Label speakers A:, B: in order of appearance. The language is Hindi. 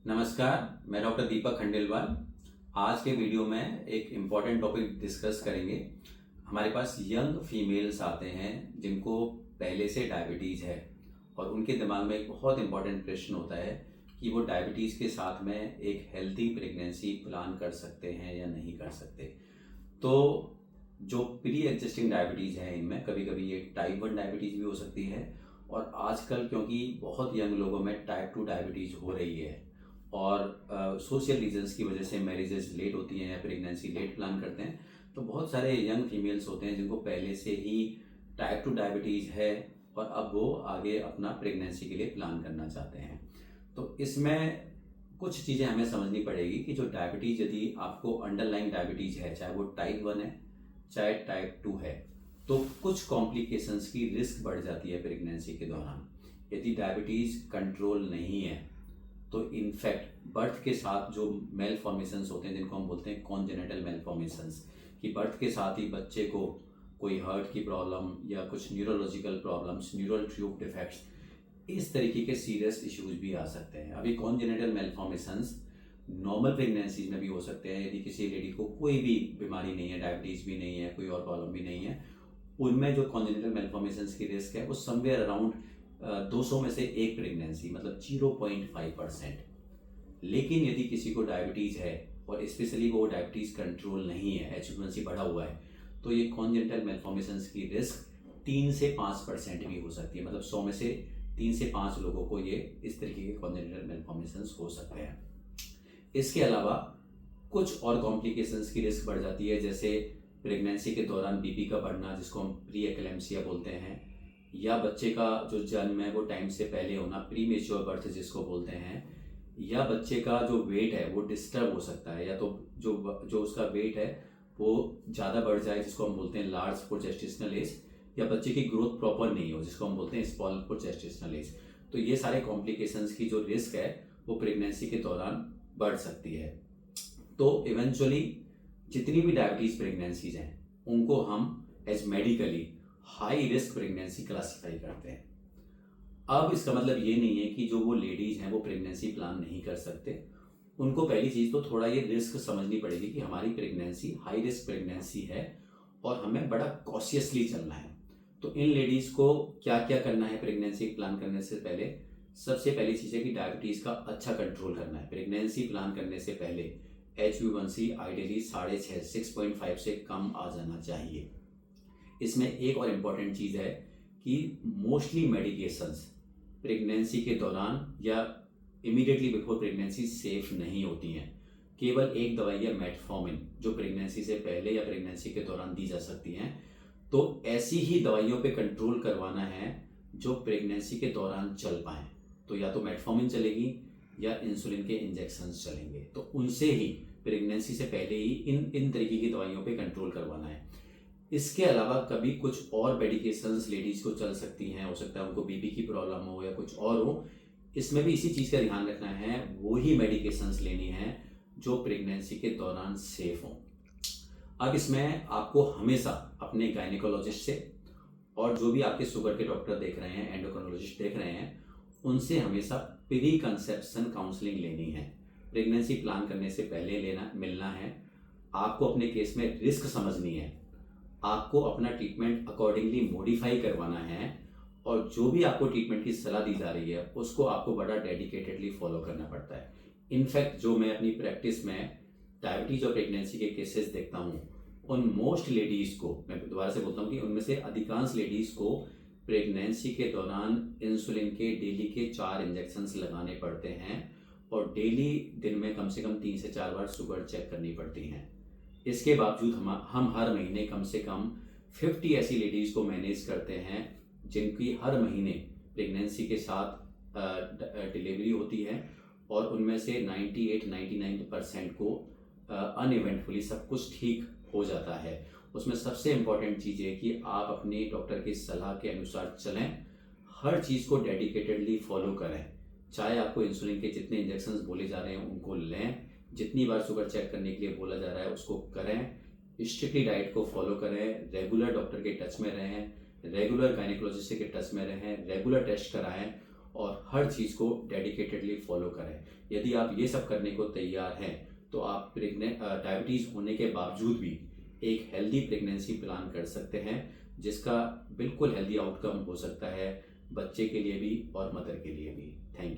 A: नमस्कार, मैं डॉक्टर दीपक खंडेलवाल। आज के वीडियो में एक इम्पॉर्टेंट टॉपिक डिस्कस करेंगे। हमारे पास यंग फीमेल्स आते हैं जिनको पहले से डायबिटीज़ है और उनके दिमाग में एक बहुत इम्पॉर्टेंट प्रश्न होता है कि वो डायबिटीज़ के साथ में एक हेल्थी प्रेगनेंसी प्लान कर सकते हैं या नहीं कर सकते। तो जो प्री एग्जिस्टिंग डायबिटीज़ है इनमें कभी कभी ये टाइप 1 डायबिटीज़ भी हो सकती है और आजकल क्योंकि बहुत यंग लोगों में टाइप 2 डायबिटीज़ हो रही है और सोशल रीजंस की वजह से मैरिजेस लेट होती हैं या प्रेगनेंसी लेट प्लान करते हैं, तो बहुत सारे यंग फीमेल्स होते हैं जिनको पहले से ही टाइप 2 डायबिटीज़ है और अब वो आगे अपना प्रेगनेंसी के लिए प्लान करना चाहते हैं। तो इसमें कुछ चीज़ें हमें समझनी पड़ेगी कि जो डायबिटीज़ यदि आपको अंडरलाइन डायबिटीज़ है, चाहे वो टाइप 1 है चाहे टाइप 2 है, तो कुछ कॉम्प्लिकेशंस की रिस्क बढ़ जाती है प्रेगनेंसी के दौरान। यदि डायबिटीज़ कंट्रोल नहीं है तो इनफैक्ट बर्थ के साथ जो मेल फॉर्मेशंस होते हैं जिनको हम बोलते हैं कॉन्जेनिटल मेल फॉर्मेशंस, कि बर्थ के साथ ही बच्चे को कोई हार्ट की प्रॉब्लम या कुछ neurological problems, neural tube defects, इस तरीके के सीरियस इश्यूज भी आ सकते हैं। अभी congenital malformations normal pregnancies में भी हो सकते हैं। यदि किसी लेडी को कोई भी बीमारी नहीं है, डायबिटीज़ भी नहीं है, कोई और प्रॉब्लम भी नहीं है, उनमें जो कॉन्जेनिटल मेलफॉर्मेशंस की रिस्क है वो समवेयर अराउंड 200 में से एक प्रेगनेंसी, मतलब 0.5%। लेकिन यदि किसी को डायबिटीज़ है और स्पेशली वो डायबिटीज़ कंट्रोल नहीं है, एच1C बढ़ा हुआ है, तो ये कॉन्जेनिटल मेलफॉर्मेशंस की रिस्क 3 से 5% भी हो सकती है। मतलब 100 में से 3 से 5 लोगों को ये इस तरीके के कॉन्जेनिटल मेलफॉर्मेशंस हो सकते हैं। इसके अलावा कुछ और कॉम्प्लिकेशंस की रिस्क बढ़ जाती है, जैसे प्रेगनेंसी के दौरान बीपी का बढ़ना जिसको हम प्री एक्लेम्सिया बोलते हैं, या बच्चे का जो जन्म है वो टाइम से पहले होना, प्री मेच्योर बर्थ जिसको बोलते हैं, या बच्चे का जो वेट है वो डिस्टर्ब हो सकता है, या तो जो उसका वेट है वो ज़्यादा बढ़ जाए जिसको हम बोलते हैं लार्ज प्रोजेस्टेशनल एज, या बच्चे की ग्रोथ प्रॉपर नहीं हो जिसको हम बोलते हैं स्मॉल प्रोजेस्टेशनल एज। तो ये सारे कॉम्प्लिकेशंस की जो रिस्क है वो प्रेगनेंसी के दौरान बढ़ सकती है। तो इवेंचुअली जितनी भी डायबिटीज़ प्रेगनेंसीज हैं उनको हम as medically high risk pregnancy classify करते हैं। अब इसका मतलब ये नहीं है कि जो वो लेडीज़ हैं वो प्रेगनेंसी प्लान नहीं कर सकते। उनको पहली चीज़ तो थोड़ा ये रिस्क समझनी पड़ेगी कि हमारी प्रेगनेंसी हाई रिस्क प्रेगनेंसी है और हमें बड़ा कॉशियसली चलना है। तो इन लेडीज़ को क्या क्या करना है प्रेगनेंसी प्लान करने से पहले? सबसे पहली चीज़ है कि डायबिटीज़ का अच्छा कंट्रोल करना है। प्रेगनेंसी प्लान करने से पहले HbA1c आइडियली 6.5 6.5 से कम आ जाना चाहिए। इसमें एक और इम्पॉर्टेंट चीज़ है कि मोस्टली मेडिकेशंस प्रेगनेंसी के दौरान या इमीडिएटली बिफोर प्रेगनेंसी सेफ नहीं होती हैं। केवल एक दवाई है मेटफॉर्मिन जो प्रेगनेंसी से पहले या प्रेगनेंसी के दौरान दी जा सकती हैं। तो ऐसी ही दवाइयों पे कंट्रोल करवाना है जो प्रेगनेंसी के दौरान चल पाएँ। तो या तो मेटफॉर्मिन चलेगी या इंसुलिन के इंजेक्शंस चलेंगे। तो उनसे ही प्रेगनेंसी से पहले ही इन तरीके की दवाइयों पे कंट्रोल करवाना है। इसके अलावा कभी कुछ और मेडिकेशंस लेडीज़ को चल सकती हैं, हो सकता है उनको बीपी की प्रॉब्लम हो या कुछ और हो। इसमें भी इसी चीज़ का ध्यान रखना है, वही मेडिकेशंस लेनी है जो प्रेगनेंसी के दौरान सेफ हों। अब इसमें आपको हमेशा अपने गायनेकोलॉजिस्ट से और जो भी आपके शुगर के डॉक्टर देख रहे हैं, एंडोक्रिनोलॉजिस्ट देख रहे हैं, उनसे हमेशा प्री कंसेप्शन काउंसलिंग लेनी है। प्रेगनेंसी प्लान करने से पहले मिलना है। आपको अपने केस में रिस्क समझनी है, आपको अपना ट्रीटमेंट अकॉर्डिंगली मॉडिफाई करवाना है और जो भी आपको ट्रीटमेंट की सलाह दी जा रही है उसको आपको बड़ा डेडिकेटेडली फॉलो करना पड़ता है। इनफैक्ट जो मैं अपनी प्रैक्टिस में डायबिटीज़ और प्रेगनेंसी के केसेस देखता हूँ, उन मोस्ट लेडीज़ को, मैं दोबारा से बोलता हूँ कि उनमें से अधिकांश लेडीज़ को प्रेगनेंसी के दौरान इंसुलिन के डेली के 4 इंजेक्शंस लगाने पड़ते हैं और डेली दिन में कम से कम 3 से 4 बार शुगर चेक करनी पड़ती हैं। इसके बावजूद हम हर महीने कम से कम 50 ऐसी लेडीज़ को मैनेज करते हैं जिनकी हर महीने प्रेगनेंसी के साथ डिलीवरी होती है और उनमें से 98-99% को अनइवेंटफुली सब कुछ ठीक हो जाता है। उसमें सबसे इम्पॉर्टेंट चीज़ है कि आप अपने डॉक्टर की सलाह के अनुसार चलें, हर चीज़ को डेडिकेटेडली फॉलो करें। चाहे आपको इंसुलिन के जितने इंजेक्शंस बोले जा रहे हैं उनको लें, जितनी बार शुगर चेक करने के लिए बोला जा रहा है उसको करें, स्ट्रिक्टली डाइट को फॉलो करें, रेगुलर डॉक्टर के टच में रहें, रेगुलर गायनेकोलॉजिस्ट के टच में रहें, रेगुलर टेस्ट कराएं और हर चीज़ को डेडिकेटेडली फॉलो करें। यदि आप ये सब करने को तैयार हैं तो आप डायबिटीज़ होने के बावजूद भी एक हेल्दी प्रेगनेंसी प्लान कर सकते हैं, जिसका बिल्कुल हेल्दी आउटकम हो सकता है बच्चे के लिए भी और मदर के लिए भी। Thank you.